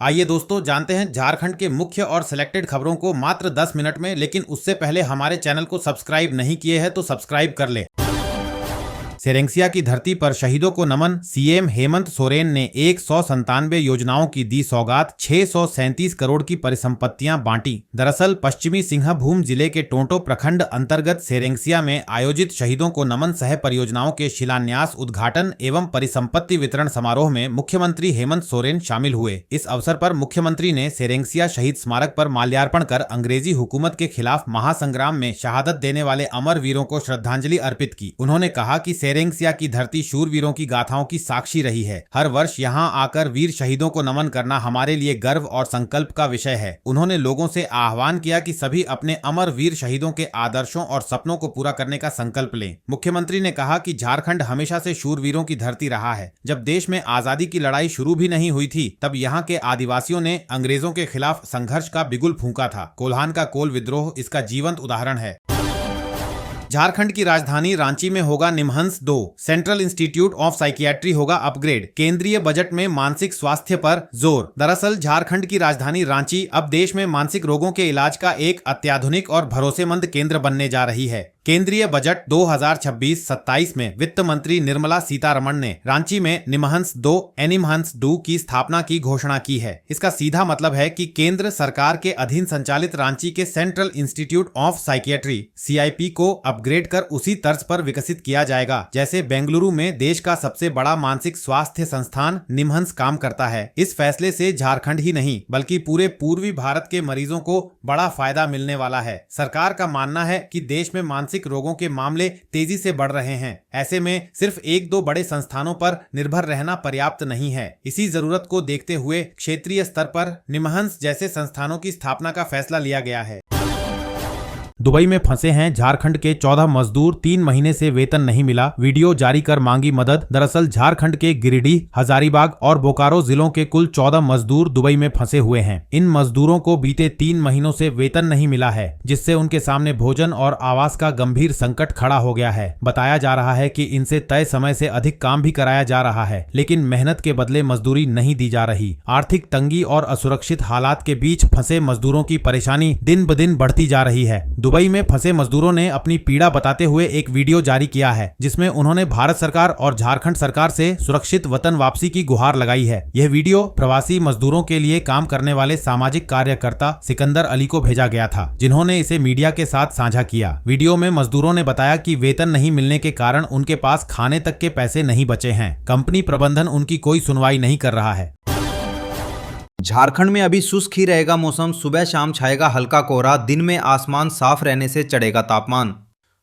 आइए दोस्तों जानते हैं झारखंड के मुख्य और सिलेक्टेड खबरों को मात्र 10 मिनट में। लेकिन उससे पहले हमारे चैनल को सब्सक्राइब नहीं किए हैं तो सब्सक्राइब कर ले। सेरेंसिया की धरती पर शहीदों को नमन। सीएम हेमंत सोरेन ने 197 योजनाओं की दी सौगात। 637 करोड़ की परिसंपत्तियां बांटी। दरअसल पश्चिमी सिंहभूम जिले के टोंटो प्रखंड अंतर्गत सेरेंसिया में आयोजित शहीदों को नमन सह परियोजनाओं के शिलान्यास, उद्घाटन एवं परिसंपत्ति वितरण समारोह में मुख्यमंत्री हेमंत सोरेन शामिल हुए। इस अवसर पर मुख्यमंत्री ने सेरेंसिया शहीद स्मारक पर माल्यार्पण कर अंग्रेजी हुकूमत के खिलाफ महासंग्राम में शहादत देने वाले अमर वीरों को श्रद्धांजलि अर्पित की। उन्होंने कहा कि सेरेंसिया की धरती शूरवीरों की गाथाओं की साक्षी रही है। हर वर्ष यहां आकर वीर शहीदों को नमन करना हमारे लिए गर्व और संकल्प का विषय है। उन्होंने लोगों से आह्वान किया कि सभी अपने अमर वीर शहीदों के आदर्शों और सपनों को पूरा करने का संकल्प लें। मुख्यमंत्री ने कहा कि झारखंड हमेशा से शूरवीरों की धरती रहा है। जब देश में आजादी की लड़ाई शुरू भी नहीं हुई थी तब यहाँ के आदिवासियों ने अंग्रेजों के खिलाफ संघर्ष का बिगुल फूंका था। कोल्हान का कोल विद्रोह इसका जीवंत उदाहरण है। झारखंड की राजधानी रांची में होगा NIMHANS 2। Central institute of psychiatry होगा अपग्रेड। केंद्रीय बजट में मानसिक स्वास्थ्य पर जोर। दरअसल झारखंड की राजधानी रांची अब देश में मानसिक रोगों के इलाज का एक अत्याधुनिक और भरोसेमंद केंद्र बनने जा रही है। केंद्रीय बजट 2026-27 में वित्त मंत्री निर्मला सीतारमण ने रांची में निमहंस 2 एनिमहंस 2 की स्थापना की घोषणा की है। इसका सीधा मतलब है कि केंद्र सरकार के अधीन संचालित रांची के central institute of psychiatry CIP को अपग्रेड कर उसी तर्ज पर विकसित किया जाएगा जैसे बेंगलुरु में देश का सबसे बड़ा मानसिक स्वास्थ्य संस्थान निमहंस काम करता है। इस फैसले से झारखंड ही नहीं बल्कि पूरे पूर्वी भारत के मरीजों को बड़ा फायदा मिलने वाला है। सरकार का मानना है कि देश में मानसिक रोगों के मामले तेजी से बढ़ रहे हैं। ऐसे में सिर्फ 1-2 बड़े संस्थानों पर निर्भर रहना पर्याप्त नहीं है। इसी जरूरत को देखते हुए क्षेत्रीय स्तर पर निमहंस जैसे संस्थानों की स्थापना का फैसला लिया गया है। दुबई में फंसे हैं झारखंड के 14 मजदूर। 3 महीने से वेतन नहीं मिला, वीडियो जारी कर मांगी मदद। दरअसल झारखंड के गिरिडीह, हजारीबाग और बोकारो जिलों के कुल 14 मजदूर दुबई में फंसे हुए हैं। इन मजदूरों को बीते 3 महीनों से वेतन नहीं मिला है, जिससे उनके सामने भोजन और आवास का गंभीर संकट खड़ा हो गया है। बताया जा रहा है कि इनसे तय समय से अधिक काम भी कराया जा रहा है, लेकिन मेहनत के बदले मजदूरी नहीं दी जा रही। आर्थिक तंगी और असुरक्षित हालात के बीच फंसे मजदूरों की परेशानी दिन ब दिन बढ़ती जा रही है। दुबई में फंसे मजदूरों ने अपनी पीड़ा बताते हुए एक वीडियो जारी किया है, जिसमें उन्होंने भारत सरकार और झारखंड सरकार से सुरक्षित वतन वापसी की गुहार लगाई है। यह वीडियो प्रवासी मजदूरों के लिए काम करने वाले सामाजिक कार्यकर्ता सिकंदर अली को भेजा गया था, जिन्होंने इसे मीडिया के साथ साझा किया। वीडियो में मजदूरों ने बताया कि वेतन नहीं मिलने के कारण उनके पास खाने तक के पैसे नहीं बचे हैं। कंपनी प्रबंधन उनकी कोई सुनवाई नहीं कर रहा है। झारखंड में अभी शुष्क ही रहेगा मौसम। सुबह शाम छाएगा हल्का कोहरा, दिन में आसमान साफ रहने से चढ़ेगा तापमान।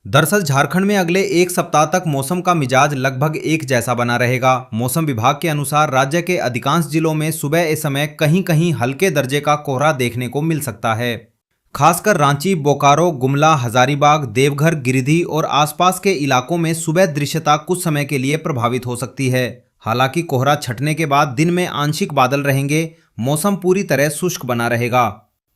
दरअसल झारखंड में अगले 1 सप्ताह तक मौसम का मिजाज लगभग एक जैसा बना रहेगा। मौसम विभाग के अनुसार राज्य के अधिकांश जिलों में सुबह इस समय कहीं कहीं हल्के दर्जे का कोहरा देखने को मिल सकता है। खासकर रांची, बोकारो, गुमला, हजारीबाग, देवघर, गिरिडीह और आसपास के इलाकों में सुबह दृश्यता कुछ समय के लिए प्रभावित हो सकती है। हालांकि कोहरा छटने के बाद दिन में आंशिक बादल रहेंगे। मौसम पूरी तरह शुष्क बना रहेगा।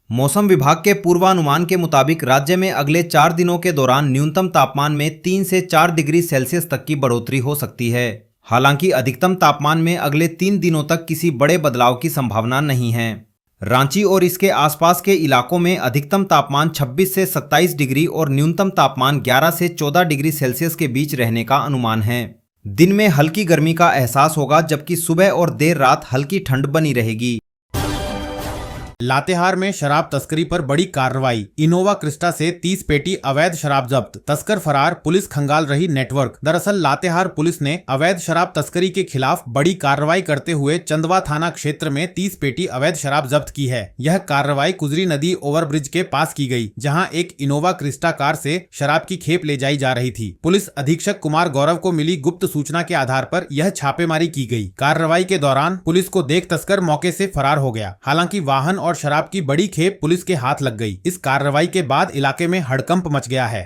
मौसम विभाग के पूर्वानुमान के मुताबिक राज्य में अगले 4 दिनों के दौरान न्यूनतम तापमान में 3 से 4 डिग्री सेल्सियस तक की बढ़ोतरी हो सकती है। हालांकि अधिकतम तापमान में अगले 3 दिनों तक किसी बड़े बदलाव की संभावना नहीं है। रांची और इसके आसपास के इलाकों में अधिकतम तापमान 26 से 27 डिग्री और न्यूनतम तापमान 11 से 14 डिग्री सेल्सियस के बीच रहने का अनुमान है। दिन में हल्की गर्मी का एहसास होगा, जबकि सुबह और देर रात हल्की ठंड बनी रहेगी। लातेहार में शराब तस्करी पर बड़ी कार्रवाई। इनोवा क्रिस्टा से 30 पेटी अवैध शराब जब्त। तस्कर फरार, पुलिस खंगाल रही नेटवर्क। दरअसल लातेहार पुलिस ने अवैध शराब तस्करी के खिलाफ बड़ी कार्रवाई करते हुए चंदवा थाना क्षेत्र में 30 पेटी अवैध शराब जब्त की है। यह कार्रवाई कुजरी नदी ओवरब्रिज के पास की गई, जहां एक इनोवा क्रिस्टा कार से शराब की खेप ले जाई जा रही थी। पुलिस अधीक्षक कुमार गौरव को मिली गुप्त सूचना के आधार पर यह छापेमारी की गई। कार्रवाई के दौरान पुलिस को देख तस्कर मौके से फरार हो गया। हालांकि वाहन और शराब की बड़ी खेप पुलिस के हाथ लग गई। इस कार्रवाई के बाद इलाके में हड़कंप मच गया है।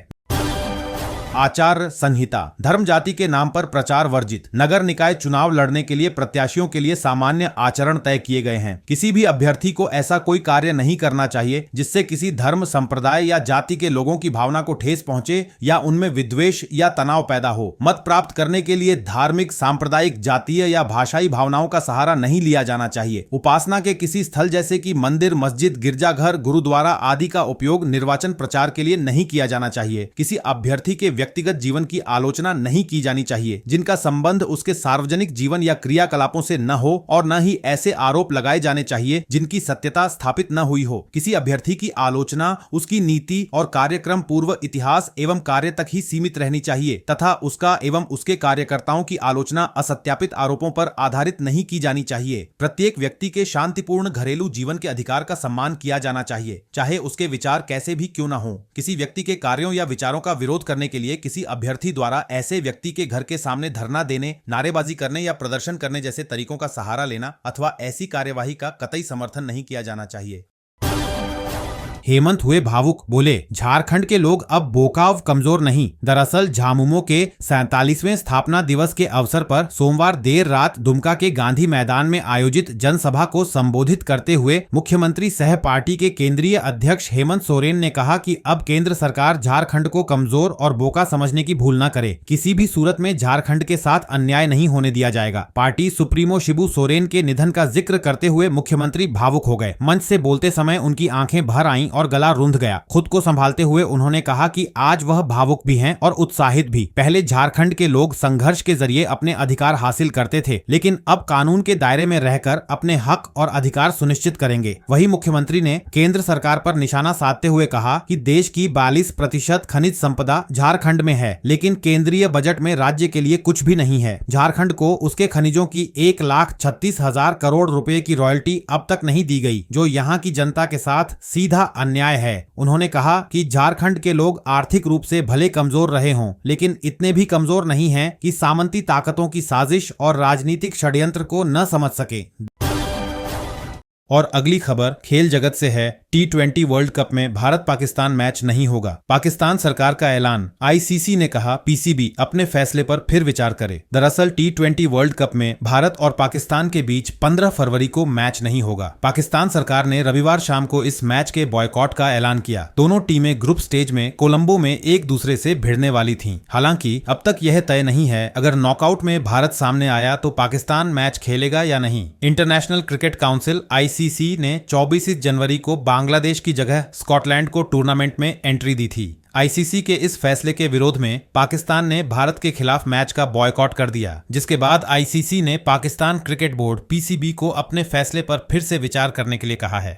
आचार संहिता, धर्म जाति के नाम पर प्रचार वर्जित, नगर निकाय चुनाव लड़ने के लिए प्रत्याशियों के लिए सामान्य आचरण तय किए गए हैं। किसी भी अभ्यर्थी को ऐसा कोई कार्य नहीं करना चाहिए जिससे किसी धर्म, संप्रदाय या जाति के लोगों की भावना को ठेस पहुंचे या उनमें विद्वेष या तनाव पैदा हो। मत प्राप्त करने के लिए धार्मिक, सांप्रदायिक, जातीय या भाषाई भावनाओं का सहारा नहीं लिया जाना चाहिए। उपासना के किसी स्थल जैसे कि मंदिर, मस्जिद, गिरजाघर, गुरुद्वारा आदि का उपयोग निर्वाचन प्रचार के लिए नहीं किया जाना चाहिए। किसी अभ्यर्थी के व्यक्तिगत जीवन की आलोचना नहीं की जानी चाहिए जिनका संबंध उसके सार्वजनिक जीवन या क्रियाकलापों से न हो, और न ही ऐसे आरोप लगाए जाने चाहिए जिनकी सत्यता स्थापित न हुई हो। किसी अभ्यर्थी की आलोचना उसकी नीति और कार्यक्रम, पूर्व इतिहास एवं कार्य तक ही सीमित रहनी चाहिए तथा उसका एवं उसके कार्यकर्ताओं की आलोचना असत्यापित आरोपों पर आधारित नहीं की जानी चाहिए। प्रत्येक व्यक्ति के शांतिपूर्ण घरेलू जीवन के अधिकार का सम्मान किया जाना चाहिए, चाहे उसके विचार कैसे भी क्यों न हो। किसी व्यक्ति के कार्यों या विचारों का विरोध करने के लिए किसी अभ्यर्थी द्वारा ऐसे व्यक्ति के घर के सामने धरना देने, नारेबाजी करने या प्रदर्शन करने जैसे तरीकों का सहारा लेना अथवा ऐसी कार्यवाही का कतई समर्थन नहीं किया जाना चाहिए। हेमंत हुए भावुक, बोले झारखंड के लोग अब बोकाव कमजोर नहीं। दरअसल झामुमो के 47वें स्थापना दिवस के अवसर पर सोमवार देर रात दुमका के गांधी मैदान में आयोजित जनसभा को संबोधित करते हुए मुख्यमंत्री सह पार्टी के केंद्रीय अध्यक्ष हेमंत सोरेन ने कहा कि अब केंद्र सरकार झारखंड को कमजोर और बोका समझने की भूल न करे। किसी भी सूरत में झारखंड के साथ अन्याय नहीं होने दिया जाएगा। पार्टी सुप्रीमो शिबू सोरेन के निधन का जिक्र करते हुए मुख्यमंत्री भावुक हो गए। मंच से बोलते समय उनकी आंखें भर आईं और गला रुंध गया। खुद को संभालते हुए उन्होंने कहा कि आज वह भावुक भी हैं और उत्साहित भी। पहले झारखंड के लोग संघर्ष के जरिए अपने अधिकार हासिल करते थे, लेकिन अब कानून के दायरे में रहकर अपने हक और अधिकार सुनिश्चित करेंगे। वहीं मुख्यमंत्री ने केंद्र सरकार पर निशाना साधते हुए कहा कि देश की 42% खनिज संपदा झारखंड में है, लेकिन केंद्रीय बजट में राज्य के लिए कुछ भी नहीं है। झारखंड को उसके खनिजों की 1,36,000 करोड़ रुपए की रॉयल्टी अब तक नहीं दी गई, जो यहाँ की जनता के साथ सीधा अन्याय है। उन्होंने कहा कि झारखंड के लोग आर्थिक रूप से भले कमजोर रहे हों, लेकिन इतने भी कमजोर नहीं हैं कि सामंती ताकतों की साजिश और राजनीतिक षड्यंत्र को न समझ सके। और अगली खबर खेल जगत से है। T20 वर्ल्ड कप में भारत पाकिस्तान मैच नहीं होगा। पाकिस्तान सरकार का ऐलान। आईसीसी ने कहा पीसीबी अपने फैसले पर फिर विचार करे। दरअसल T20 वर्ल्ड कप में भारत और पाकिस्तान के बीच 15 फरवरी को मैच नहीं होगा। पाकिस्तान सरकार ने रविवार शाम को इस मैच के बॉयकॉट का ऐलान किया। दोनों टीमें ग्रुप स्टेज में कोलंबो में एक दूसरे से भिड़ने वाली थीं। हालांकि अब तक यह तय नहीं है अगर नॉकआउट में भारत सामने आया तो पाकिस्तान मैच खेलेगा या नहीं। इंटरनेशनल क्रिकेट काउंसिल आईसीसी ने 24 जनवरी को बांग्लादेश की जगह स्कॉटलैंड को टूर्नामेंट में एंट्री दी थी। आईसीसी के इस फैसले के विरोध में पाकिस्तान ने भारत के खिलाफ मैच का बॉयकॉट कर दिया, जिसके बाद आईसीसी ने पाकिस्तान क्रिकेट बोर्ड पीसीबी को अपने फैसले पर फिर से विचार करने के लिए कहा है।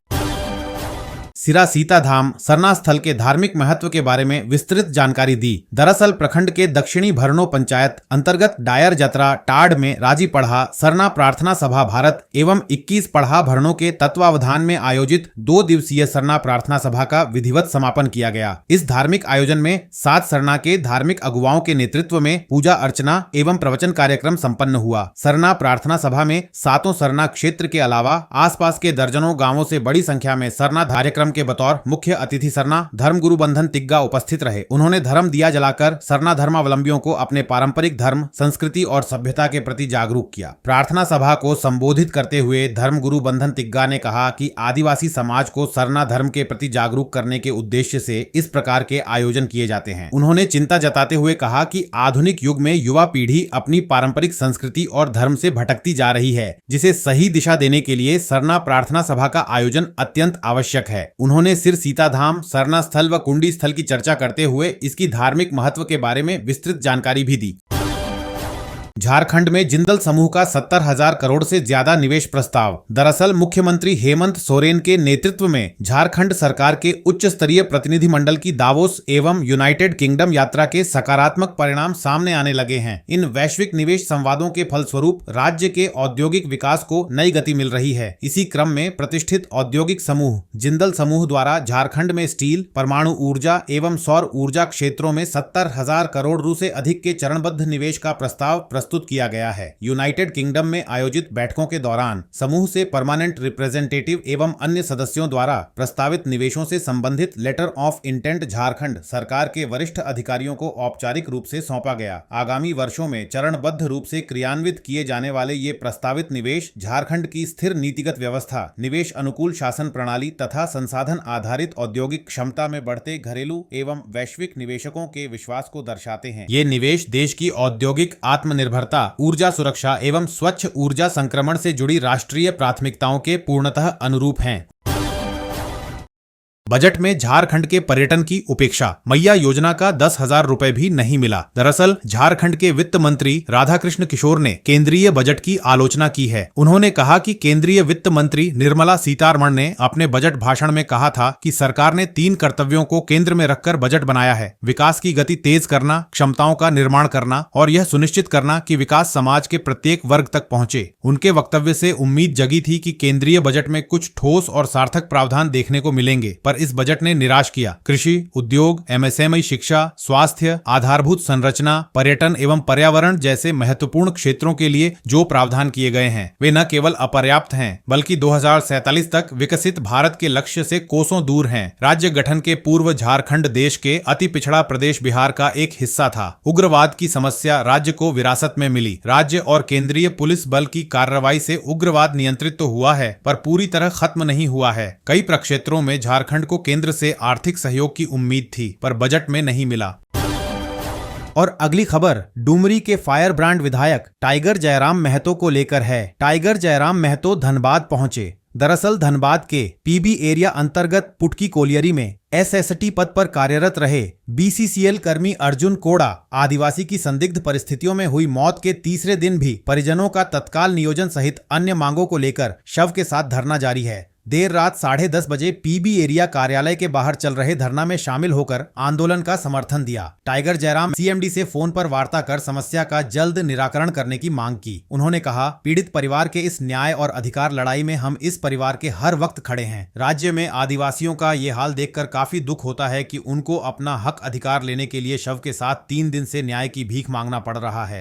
सिरा सीता धाम सरना स्थल के धार्मिक महत्व के बारे में विस्तृत जानकारी दी। दरअसल प्रखंड के दक्षिणी भरनो पंचायत अंतर्गत डायर जतरा टाड़ में राजी पढ़ा सरना प्रार्थना सभा भारत एवं 21 पढ़ा भरनों के तत्वावधान में आयोजित 2 दिवसीय सरना प्रार्थना सभा का विधिवत समापन किया गया। इस धार्मिक आयोजन में 7 सरना के धार्मिक अगुवाओं के नेतृत्व में पूजा अर्चना एवं प्रवचन कार्यक्रम संपन्न हुआ। सरना प्रार्थना सभा में 7 सरना क्षेत्र के अलावा आसपास के दर्जनों गाँवों से बड़ी संख्या में सरना कार्यक्रम के बतौर मुख्य अतिथि सरना धर्मगुरु बंधन तिग्गा उपस्थित रहे। उन्होंने धर्म दिया जलाकर सरना धर्मावलंबियों को अपने पारंपरिक धर्म, संस्कृति और सभ्यता के प्रति जागरूक किया। प्रार्थना सभा को संबोधित करते हुए धर्मगुरु बंधन तिग्गा ने कहा कि आदिवासी समाज को सरना धर्म के प्रति जागरूक करने के उद्देश्य से इस प्रकार के आयोजन किए जाते हैं। उन्होंने चिंता जताते हुए कहा कि आधुनिक युग में युवा पीढ़ी अपनी पारंपरिक संस्कृति और धर्म से भटकती जा रही है, जिसे सही दिशा देने के लिए सरना प्रार्थना सभा का आयोजन अत्यंत आवश्यक है। उन्होंने सिर सीता धाम, सरना स्थल व कुंडी स्थल की चर्चा करते हुए इसकी धार्मिक महत्व के बारे में विस्तृत जानकारी भी दी। झारखंड में जिंदल समूह का 70,000 करोड़ से ज्यादा निवेश प्रस्ताव। दरअसल मुख्यमंत्री हेमंत सोरेन के नेतृत्व में झारखंड सरकार के उच्च स्तरीय प्रतिनिधि मंडल की दावोस एवं यूनाइटेड किंगडम यात्रा के सकारात्मक परिणाम सामने आने लगे हैं। इन वैश्विक निवेश संवादों के फलस्वरूप राज्य के औद्योगिक विकास को नई गति मिल रही है। इसी क्रम में प्रतिष्ठित औद्योगिक समूह जिंदल समूह द्वारा झारखंड में स्टील, परमाणु ऊर्जा एवं सौर ऊर्जा क्षेत्रों में 70,000 करोड़ रु से अधिक के चरणबद्ध निवेश का प्रस्ताव प्रस्तुत किया गया है। यूनाइटेड किंगडम में आयोजित बैठकों के दौरान समूह से परमानेंट रिप्रेजेंटेटिव एवं अन्य सदस्यों द्वारा प्रस्तावित निवेशों से संबंधित लेटर ऑफ इंटेंट झारखंड सरकार के वरिष्ठ अधिकारियों को औपचारिक रूप से सौंपा गया। आगामी वर्षों में चरणबद्ध रूप से क्रियान्वित किए जाने वाले ये प्रस्तावित निवेश झारखंड की स्थिर नीतिगत व्यवस्था, निवेश अनुकूल शासन प्रणाली तथा संसाधन आधारित औद्योगिक क्षमता में बढ़ते घरेलू एवं वैश्विक निवेशकों के विश्वास को दर्शाते हैं। ये निवेश देश की औद्योगिक आत्मनिर्भरता, ऊर्जा सुरक्षा एवं स्वच्छ ऊर्जा संक्रमण से जुड़ी राष्ट्रीय प्राथमिकताओं के पूर्णतः अनुरूप हैं। बजट में झारखंड के पर्यटन की उपेक्षा, मैया योजना का 10,000 रुपए भी नहीं मिला। दरअसल झारखंड के वित्त मंत्री राधाकृष्ण किशोर ने केंद्रीय बजट की आलोचना की है। उन्होंने कहा कि केंद्रीय वित्त मंत्री निर्मला सीतारमण ने अपने बजट भाषण में कहा था कि सरकार ने 3 कर्तव्यों को केंद्र में रखकर बजट बनाया है: विकास की गति तेज करना, क्षमताओं का निर्माण करना और यह सुनिश्चित करना कि विकास समाज के प्रत्येक वर्ग तक पहुंचे। उनके वक्तव्य से उम्मीद जगी थी कि केंद्रीय बजट में कुछ ठोस और सार्थक प्रावधान देखने को मिलेंगे, पर इस बजट ने निराश किया। कृषि, उद्योग, एमएसएमई, शिक्षा, स्वास्थ्य, आधारभूत संरचना, पर्यटन एवं पर्यावरण जैसे महत्वपूर्ण क्षेत्रों के लिए जो प्रावधान किए गए हैं वे न केवल अपर्याप्त हैं बल्कि 2047 तक विकसित भारत के लक्ष्य से कोसों दूर हैं। राज्य गठन के पूर्व झारखंड देश के अति पिछड़ा प्रदेश बिहार का एक हिस्सा था। उग्रवाद की समस्या राज्य को विरासत में मिली। राज्य और केंद्रीय पुलिस बल की कार्रवाई से उग्रवाद नियंत्रित तो हुआ है पर पूरी तरह खत्म नहीं हुआ है। कई प्रक्षेत्रों में झारखंड को केंद्र से आर्थिक सहयोग की उम्मीद थी पर बजट में नहीं मिला। और अगली खबर डुमरी के फायर ब्रांड विधायक टाइगर जयराम महतो को लेकर है। टाइगर जयराम महतो धनबाद पहुंचे। दरअसल धनबाद के पीबी एरिया अंतर्गत पुटकी कोलियरी में एसएसटी पद पर कार्यरत रहे बीसीसीएल कर्मी अर्जुन कोड़ा आदिवासी की संदिग्ध परिस्थितियों में हुई मौत के तीसरे दिन भी परिजनों का तत्काल नियोजन सहित अन्य मांगों को लेकर शव के साथ धरना जारी है। देर रात 10:30 बजे पीबी एरिया कार्यालय के बाहर चल रहे धरना में शामिल होकर आंदोलन का समर्थन दिया। टाइगर जयराम सीएमडी से फोन पर वार्ता कर समस्या का जल्द निराकरण करने की मांग की। उन्होंने कहा, पीड़ित परिवार के इस न्याय और अधिकार लड़ाई में हम इस परिवार के हर वक्त खड़े हैं। राज्य में आदिवासियों का ये हाल देखकर काफी दुख होता है कि उनको अपना हक अधिकार लेने के लिए शव के साथ 3 दिन से न्याय की भीख मांगना पड़ रहा है।